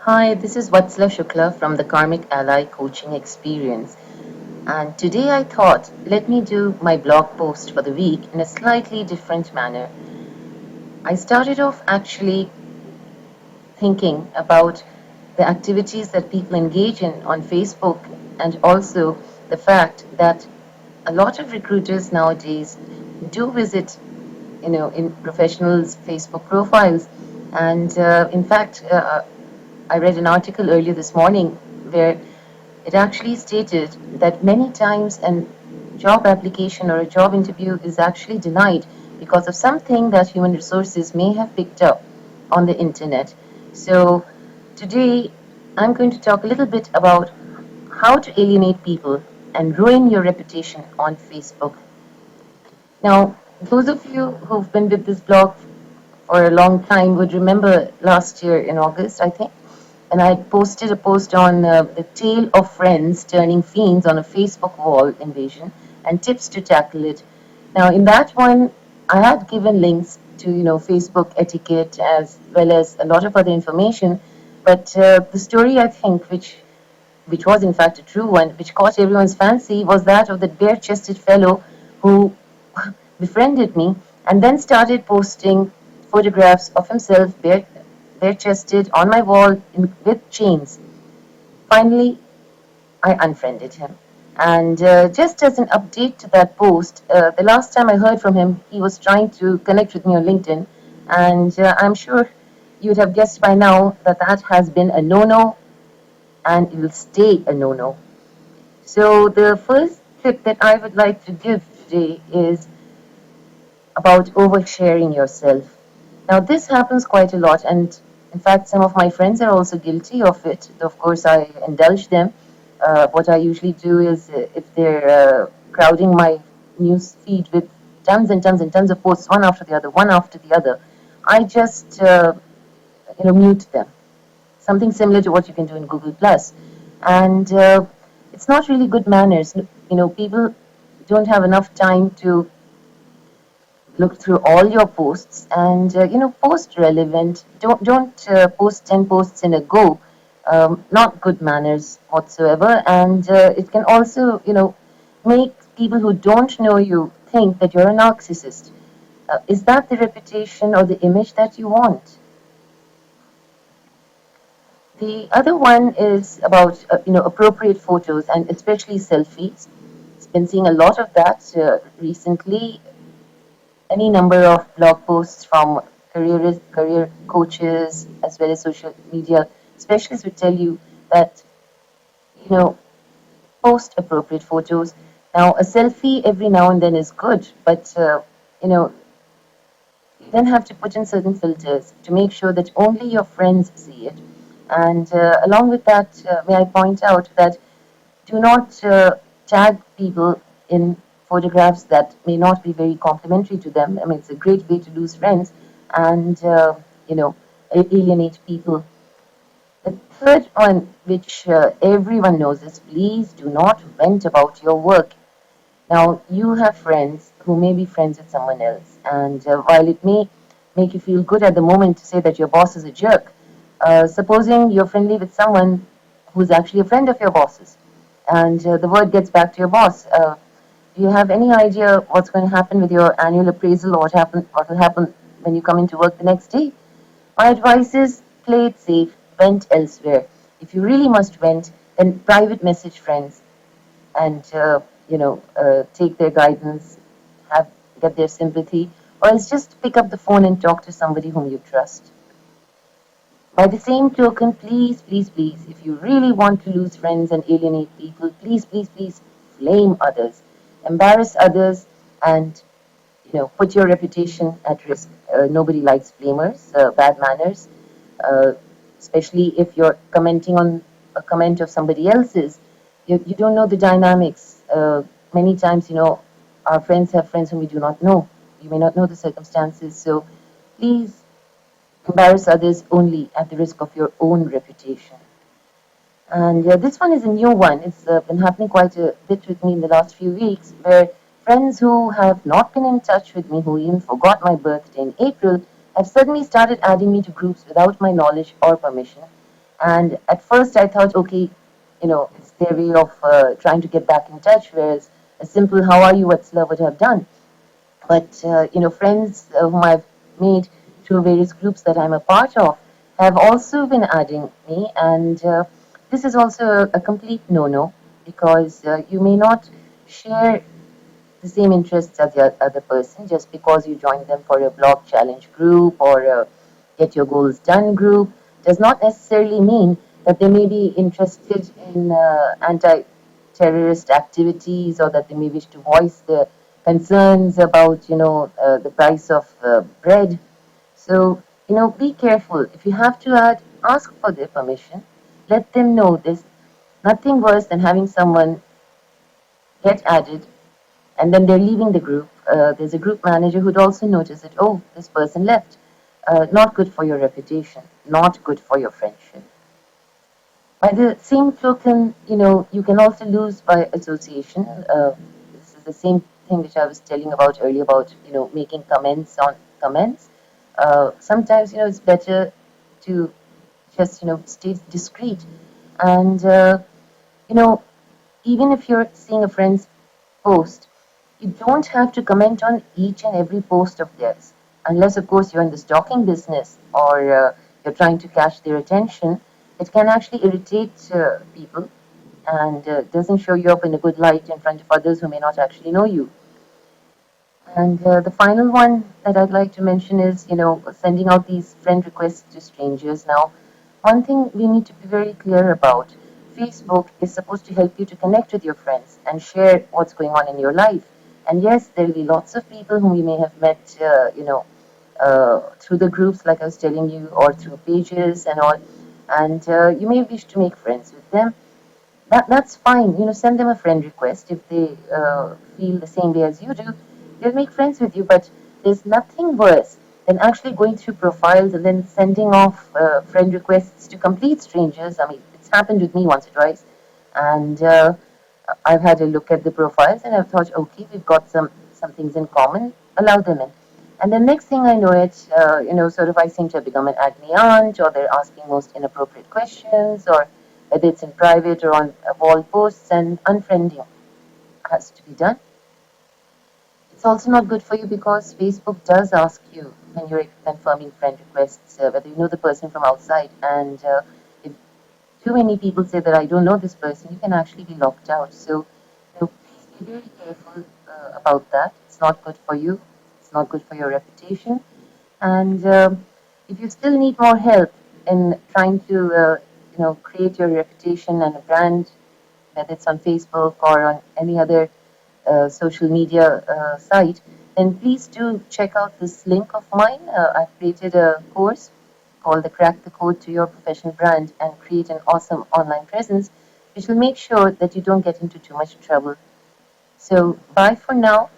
Hi, this is Vatsala Shukla from the Karmic Ally Coaching Experience. And today I thought, let me do my blog post for the week in a slightly different manner. I started off actually thinking about the activities that people engage in on Facebook and also the fact that a lot of recruiters nowadays do visit in professionals' Facebook profiles. And in fact, I read an article earlier this morning where it actually stated that many times a job application or a job interview is actually denied because of something that human resources may have picked up on the internet. So today I'm going to talk a little bit about how to alienate people and ruin your reputation on Facebook. Now, those of you who've been with this blog for a long time would remember last year in August, I think, and I posted a post on the tale of friends turning fiends on a Facebook wall invasion and tips to tackle it. Now, in that one, I had given links to Facebook etiquette as well as a lot of other information, but the story I think which was in fact a true one, which caught everyone's fancy, was that of the bare-chested fellow who befriended me and then started posting photographs of himself bare-chested on my wall with chains. Finally, I unfriended him. And just as an update to that post, the last time I heard from him, he was trying to connect with me on LinkedIn. And I'm sure you'd have guessed by now that that has been a no-no and it will stay a no-no. So the first tip that I would like to give today is about oversharing yourself. Now, this happens quite a lot, and in fact, some of my friends are also guilty of it. Of course, I indulge them. What I usually do is, if they're crowding my news feed with tons and tons and tons of posts, one after the other, I just mute them. Something similar to what you can do in Google Plus, and it's not really good manners. People don't have enough time to look through all your posts and post relevant. Don't post 10 posts in a go. Not good manners whatsoever, and it can also make people who don't know you think that you're a narcissist. Is that the reputation or the image that you want? The other one is about appropriate photos and especially selfies. It's been seeing a lot of that recently. Any number of blog posts from career coaches as well as social media specialists would tell you that you know post appropriate photos. Now, a selfie every now and then is good, but you know you then have to put in certain filters to make sure that only your friends see it. And along with that, may I point out that do not tag people in photographs that may not be very complimentary to them. I mean, it's a great way to lose friends and, alienate people. The third one, which everyone knows, is please do not vent about your work. Now, you have friends who may be friends with someone else, and while it may make you feel good at the moment to say that your boss is a jerk, supposing you're friendly with someone who's actually a friend of your boss's, and the word gets back to your boss. Do you have any idea what's going to happen with your annual appraisal, or what will happen when you come into work the next day? My advice is play it safe, vent elsewhere. If you really must vent, then private message friends and take their guidance, have get their sympathy, or else just pick up the phone and talk to somebody whom you trust. By the same token, please, please, please, if you really want to lose friends and alienate people, please, please, please flame others, embarrass others, and put your reputation at risk. Nobody likes flamers, bad manners, uh, especially if you're commenting on a comment of somebody else's. You don't know the dynamics. Many times, our friends have friends whom we do not know. You may not know the circumstances. So please embarrass others only at the risk of your own reputation. And this one is a new one. It's been happening quite a bit with me in the last few weeks, where friends who have not been in touch with me, who even forgot my birthday in April, have suddenly started adding me to groups without my knowledge or permission. And at first I thought, okay, it's their way of trying to get back in touch, whereas a simple "How are you, Vatsala" would have done. But friends whom I've made through various groups that I'm a part of have also been adding me, and this is also a complete no-no because you may not share the same interests as the other person just because you join them for a blog challenge group or a get your goals done group does not necessarily mean that they may be interested in anti-terrorist activities or that they may wish to voice their concerns about the price of bread. So be careful. If you have to add, ask for their permission. Let them know this. Nothing worse than having someone get added and then they're leaving the group. There's a group manager who'd also notice that, oh, this person left. Not good for your reputation, not good for your friendship. By the same token, you can also lose by association. This is the same thing which I was telling about earlier about, making comments on comments. Sometimes, it's better to just, stay discreet. And, you know, even if you're seeing a friend's post, you don't have to comment on each and every post of theirs, unless, of course, you're in the stalking business or you're trying to catch their attention. It can actually irritate people and doesn't show you up in a good light in front of others who may not actually know you. And the final one that I'd like to mention is, sending out these friend requests to strangers. Now, one thing we need to be very clear about, Facebook is supposed to help you to connect with your friends and share what's going on in your life. And yes, there will be lots of people whom you may have met, through the groups, like I was telling you, or through pages and all. And you may wish to make friends with them. That's fine. Send them a friend request if they feel the same way as you do. They'll make friends with you. But there's nothing worse than actually going through profiles and then sending off friend requests to complete strangers. I mean, it's happened with me once or twice, and I've had a look at the profiles and I've thought, okay, we've got some things in common. Allow them in. And the next thing I know it, sort of I seem to have become an agni aunt, or they're asking most inappropriate questions, or whether it's in private or on wall posts, and unfriending has to be done. It's also not good for you because Facebook does ask you when you're confirming friend requests whether you know the person from outside, and if too many people say that I don't know this person, you can actually be locked out. So, please be very careful about that. It's not good for you. It's not good for your reputation. And if you still need more help in trying to, create your reputation and a brand, whether it's on Facebook or on any other social media site, then please do check out this link of mine. I've created a course called the Crack the Code to Your Professional Brand and Create an Awesome Online Presence, which will make sure that you don't get into too much trouble. So, bye for now.